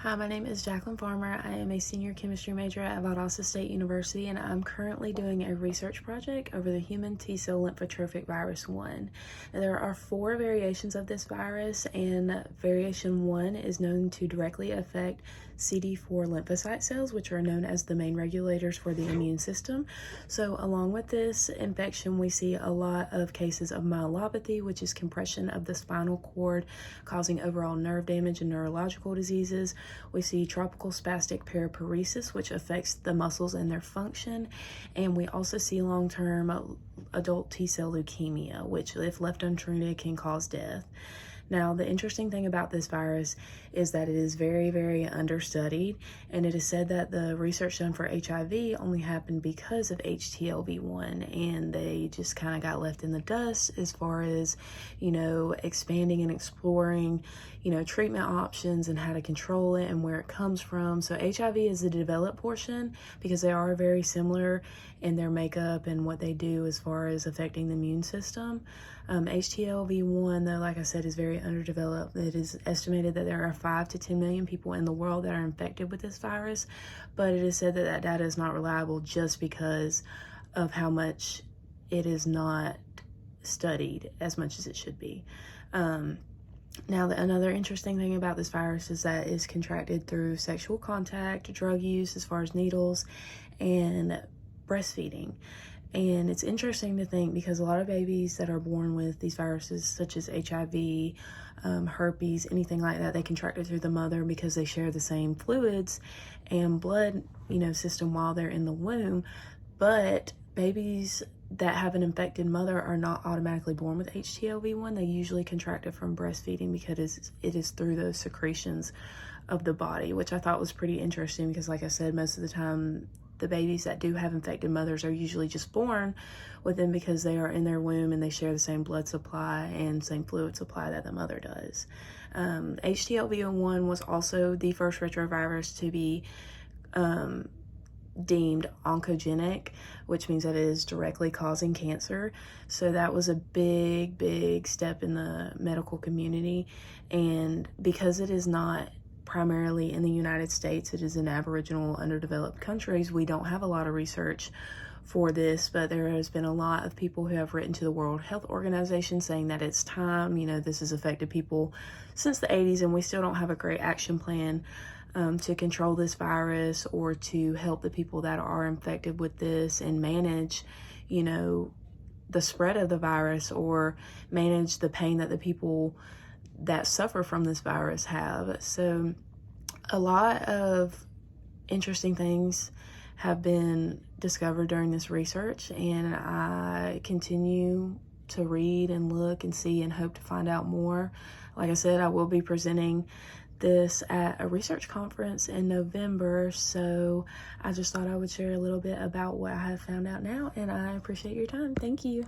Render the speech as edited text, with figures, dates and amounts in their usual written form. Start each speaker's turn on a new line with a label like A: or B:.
A: Hi, my name is Jacqueline Farmer. I am a senior chemistry major at Valdosta State University, and I'm currently doing a research project over the human T-cell lymphotrophic virus 1. There are 4 variations of this virus, and variation 1 is known to directly affect CD4 lymphocyte cells, which are known as the main regulators for the immune system. So along with this infection, we see a lot of cases of myelopathy, which is compression of the spinal cord, causing overall nerve damage and neurological diseases. We see tropical spastic paraparesis, which affects the muscles and their function. And we also see long-term adult T-cell leukemia, which if left untreated can cause death. Now, the interesting thing about this virus is that it is very, very understudied, and it is said that the research done for HIV only happened because of HTLV1, and they just kind of got left in the dust as far as, expanding and exploring, treatment options and how to control it and where it comes from. So HIV is the developed portion because they are very similar in their makeup and what they do as far as affecting the immune system. HTLV1, though, like I said, is very underdeveloped. It is estimated that there are 5 to 10 million people in the world that are infected with this virus, but it is said that that data is not reliable just because of how much it is not studied as much as it should be. Now, another interesting thing about this virus is that it's contracted through sexual contact, drug use as far as needles, and breastfeeding. And it's interesting to think because a lot of babies that are born with these viruses, such as HIV, herpes, anything like that, they contract it through the mother because they share the same fluids and blood, system while they're in the womb. But babies that have an infected mother are not automatically born with HTLV1. They usually contract it from breastfeeding because it is through those secretions of the body, which I thought was pretty interesting because, like I said, most of the time the babies that do have infected mothers are usually just born with them because they are in their womb and they share the same blood supply and same fluid supply that the mother does. HTLV1 was also the first retrovirus to be deemed oncogenic, which means that it is directly causing cancer. So that was a big, big step in the medical community. And because it is not primarily in the United States, it is in Aboriginal underdeveloped countries, we don't have a lot of research for this, but there has been a lot of people who have written to the World Health Organization saying that it's time. This has affected people since the 80s, and we still don't have a great action plan to control this virus or to help the people that are infected with this and manage, the spread of the virus or manage the pain that the people that suffer from this virus have. So a lot of interesting things have been discovered during this research, and I continue to read and look and see and hope to find out more. Like I said, I will be presenting this at a research conference in November, so I just thought I would share a little bit about what I have found out now, and I appreciate your time. Thank you.